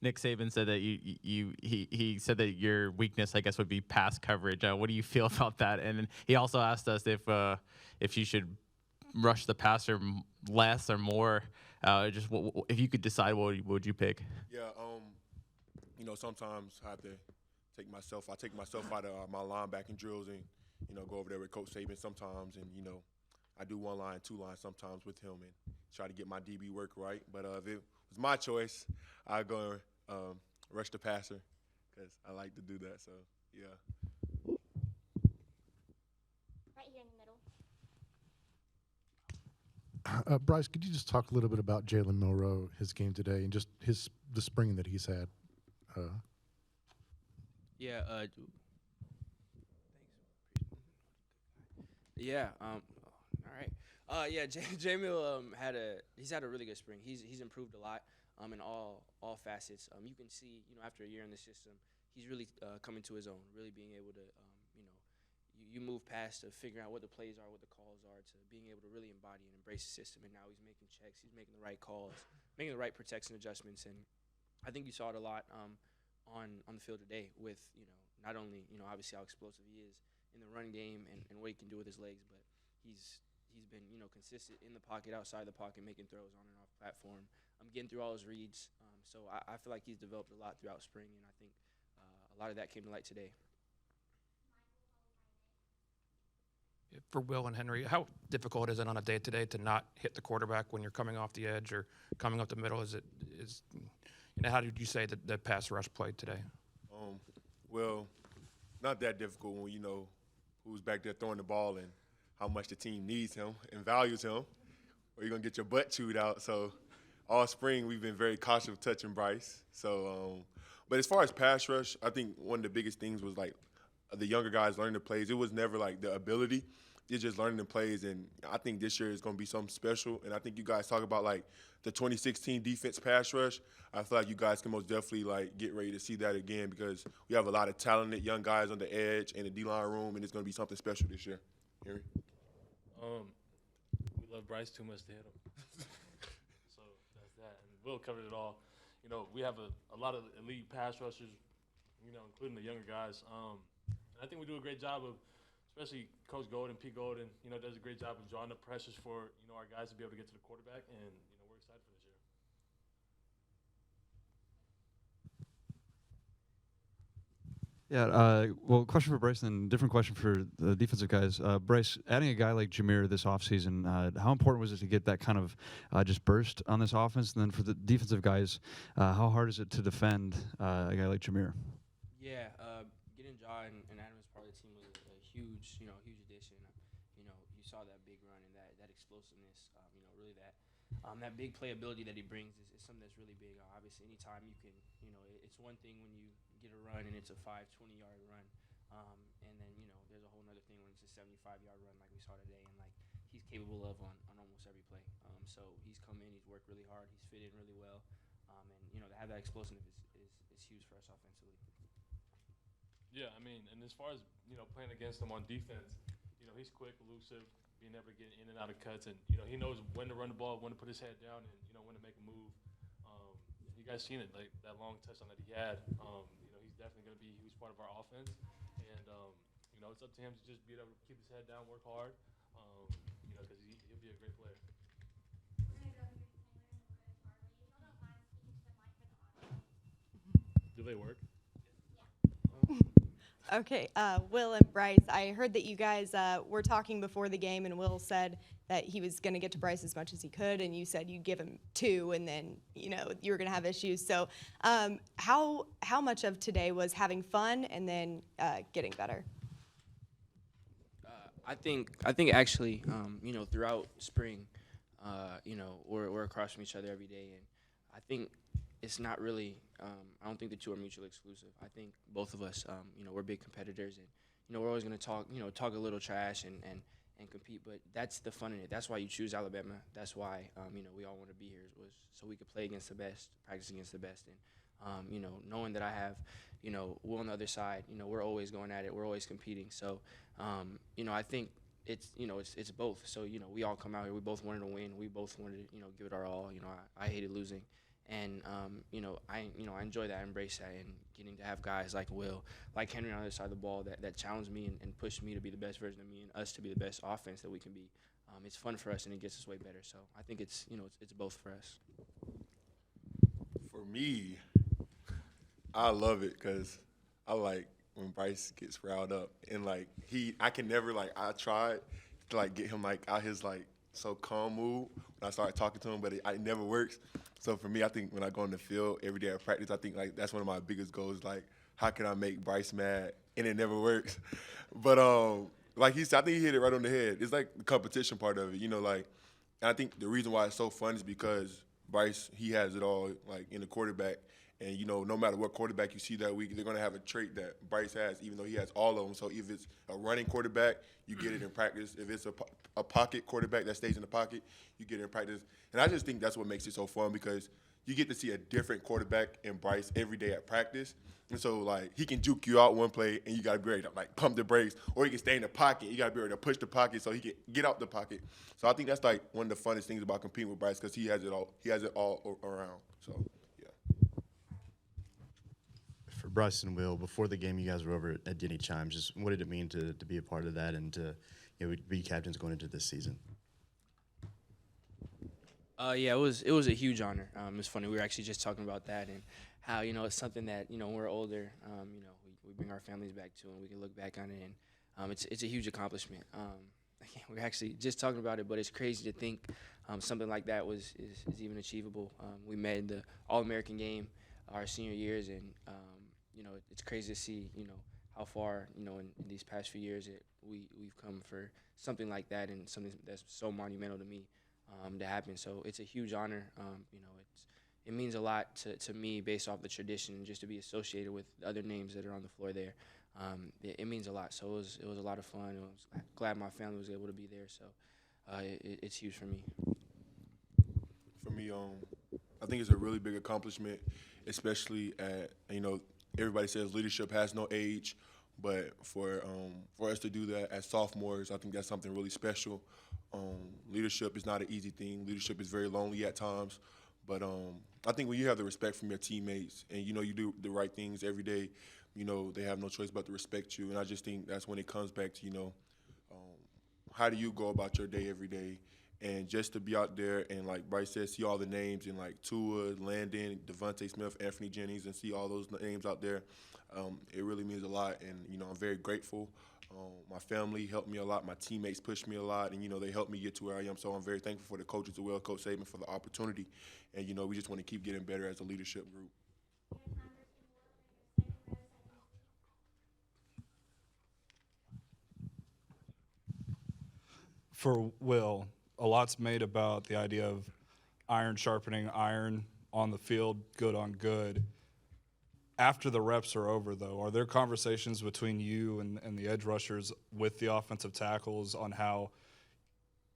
Nick Saban said that he said that your weakness, I guess, would be pass coverage. What do you feel about that? And then he also asked us if you should rush the passer less or more. Just if you could decide, what would you pick? Yeah, sometimes I have to I take myself out of my linebacking drills and, go over there with Coach Saban sometimes. And, I do one line, two lines sometimes with him and try to get my DB work right. But if it was my choice, I'd go and rush the passer because I like to do that. So, yeah. Right here in the middle. Bryce, could you just talk a little bit about Jalen Milroe, his game today, and just the spring that he's had? Yeah. Yeah. All right. Yeah. Jamil he's had a really good spring. He's improved a lot. In all facets. You can see, after a year in the system, he's really coming to his own. Really being able to, you move past to figuring out what the plays are, what the calls are, to being able to really embody and embrace the system. And now he's making checks. He's making the right calls, making the right protection adjustments. And I think you saw it a lot on the field today with, not only, obviously how explosive he is in the run game and what he can do with his legs, but he's been, consistent in the pocket, outside the pocket, making throws on and off platform. Getting through all his reads. So I feel like he's developed a lot throughout spring, and I think a lot of that came to light today. For Will and Henry, how difficult is it on a day-to-day to not hit the quarterback when you're coming off the edge or coming up the middle? How did you say that the pass rush played today? Well, not that difficult when you know who's back there throwing the ball and how much the team needs him and values him, or you're going to get your butt chewed out. So all spring we've been very cautious of touching Bryce. So, but as far as pass rush, I think one of the biggest things was like the younger guys learning the plays. It was never like the ability. It's just learning the plays, and I think this year is going to be something special. And I think you guys talk about like the 2016 defense pass rush. I feel like you guys can most definitely like get ready to see that again because we have a lot of talented young guys on the edge and the D-line room, and it's going to be something special this year. Henry? We love Bryce too much to hit him. So that's that. And Will covered it all. We have a lot of elite pass rushers, including the younger guys. And I think we do a great job of, especially Coach Golden, Pete Golden, does a great job of drawing up pressures for, our guys to be able to get to the quarterback. And, we're excited for this year. Yeah, well, question for Bryce and different question for the defensive guys. Bryce, adding a guy like Jameer this offseason, how important was it to get that kind of just burst on this offense? And then for the defensive guys, how hard is it to defend a guy like Jameer? Yeah, getting Ja and Adam as part of the team was a huge, huge addition. You saw that big run and that explosiveness, really that big playability that he brings is something that's really big. Obviously, anytime you can, it's one thing when you get a run and it's a 20-yard run, and then, there's a whole other thing when it's a 75-yard run like we saw today, and like he's capable of on almost every play. So he's come in, he's worked really hard, he's fit in really well, and, to have that explosiveness is huge for us offensively. Yeah, and as far as, playing against him on defense, he's quick, elusive, being able to get in and out of cuts, and, he knows when to run the ball, when to put his head down, and, when to make a move. You guys seen it, like that long touchdown that he had. He's definitely going to be a huge part of our offense, and, it's up to him to just be able to keep his head down, work hard, because he'll be a great player. Do they work? Okay, Will and Bryce, I heard that you guys were talking before the game, and Will said that he was going to get to Bryce as much as he could, and you said you'd give him 2, and then, you were going to have issues. So how much of today was having fun and then getting better? I think actually, throughout spring, we're across from each other every day, and I think it's not really. I don't think the two are mutually exclusive. I think both of us, we're big competitors, and we're always going to talk a little trash and compete. But that's the fun in it. That's why you choose Alabama. That's why we all want to be here, was so we could play against the best, practice against the best, and knowing that I have Will on the other side. We're always going at it. We're always competing. So I think it's both. So we all come out here. We both wanted to win. We both wanted to give it our all. I hated losing. And I enjoy that, I embrace that, and getting to have guys like Will, like Henry on the other side of the ball that challenge me and push me to be the best version of me and us to be the best offense that we can be. It's fun for us and it gets us way better. So I think it's both for us. For me, I love it because I like when Bryce gets riled up and like I can never I tried to get him out his so calm mood when I started talking to him, but it never works. So for me, I think when I go on the field every day at practice, I think that's one of my biggest goals. How can I make Bryce mad? And it never works. But like he said, I think he hit it right on the head. It's the competition part of it, and I think the reason why it's so fun is because Bryce, he has it all in the quarterback. And, no matter what quarterback you see that week, they're going to have a trait that Bryce has, even though he has all of them. So if it's a running quarterback, you get it in practice. If it's a pocket quarterback that stays in the pocket, you get it in practice. And I just think that's what makes it so fun because you get to see a different quarterback in Bryce every day at practice. And so, he can juke you out one play, and you got to be ready to, pump the brakes. Or he can stay in the pocket. You got to be ready to push the pocket so he can get out the pocket. So I think that's, one of the funnest things about competing with Bryce because he has it all. He has it all around. So, for Bryce and Will, before the game, you guys were over at Denny Chimes. Just what did it mean to be a part of that and to be captains going into this season? Yeah, it was a huge honor. It's funny, we were actually just talking about that and how it's something that when we're older, we bring our families back to and we can look back on it, and it's a huge accomplishment. We're actually just talking about it, but it's crazy to think something like that is even achievable. We made the All-American game our senior years, and it's crazy to see how far in these past few years we've come for something like that and something that's so monumental to me to happen. So it's a huge honor. It means a lot to me based off the tradition and just to be associated with the other names that are on the floor there. It means a lot. So it was a lot of fun. I was glad my family was able to be there. So it's huge for me. For me, I think it's a really big accomplishment, especially at everybody says leadership has no age, but for us to do that as sophomores, I think that's something really special. Leadership is not an easy thing. Leadership is very lonely at times, but I think when you have the respect from your teammates and you do the right things every day, they have no choice but to respect you. And I just think that's when it comes back to how do you go about your day every day, and just to be out there and like Bryce said, see all the names and Tua, Landon, Devontae Smith, Anthony Jennings, and see all those names out there. It really means a lot, and I'm very grateful. My family helped me a lot. My teammates pushed me a lot, and they helped me get to where I am. So I'm very thankful for the coaches as well, Coach Saban, for the opportunity. And we just want to keep getting better as a leadership group. For Will, a lot's made about the idea of iron sharpening iron on the field, good on good. After the reps are over, though, are there conversations between you and the edge rushers with the offensive tackles on how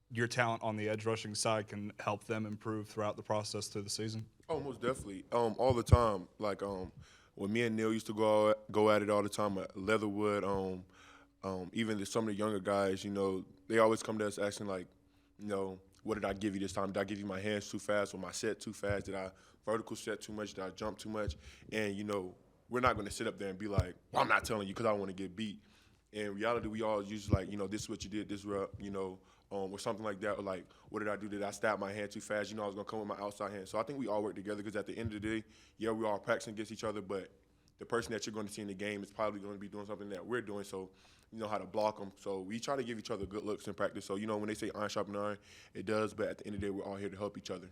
your talent on the edge rushing side can help them improve throughout the process through the season? Oh, most definitely. All the time. When me and Neil used to go at it all the time at Leatherwood, even some of the younger guys, they always come to us asking, what did I give you this time? Did I give you my hands too fast or my set too fast? Did I vertical set too much? Did I jump too much? And, we're not going to sit up there and be like, well, I'm not telling you because I don't want to get beat. In reality, we all usually this is what you did, this rep, or something like that. Or what did I do? Did I stab my hand too fast? I was going to come with my outside hand. So I think we all work together because at the end of the day, yeah, we all practicing against each other, but the person that you're going to see in the game is probably going to be doing something that we're doing. So you know how to block them. So we try to give each other good looks in practice. So, when they say iron sharpen iron, it does. But at the end of the day, we're all here to help each other.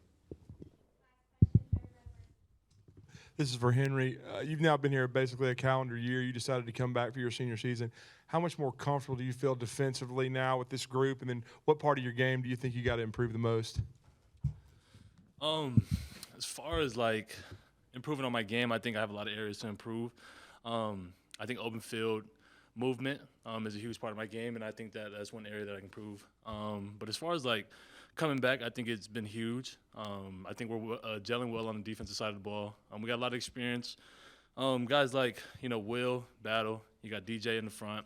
This is for Henry. You've now been here basically a calendar year. You decided to come back for your senior season. How much more comfortable do you feel defensively now with this group? And then what part of your game do you think you got to improve the most? As far as improving on my game, I think I have a lot of areas to improve. I think open field movement is a huge part of my game, and I think that's one area that I can improve. But as far as coming back, I think it's been huge. I think we're gelling well on the defensive side of the ball. We got a lot of experience. Guys like Will, Battle. You got DJ in the front.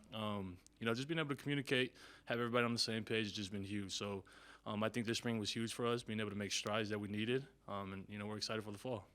Just being able to communicate, have everybody on the same page has just been huge. So I think this spring was huge for us, being able to make strides that we needed, and we're excited for the fall.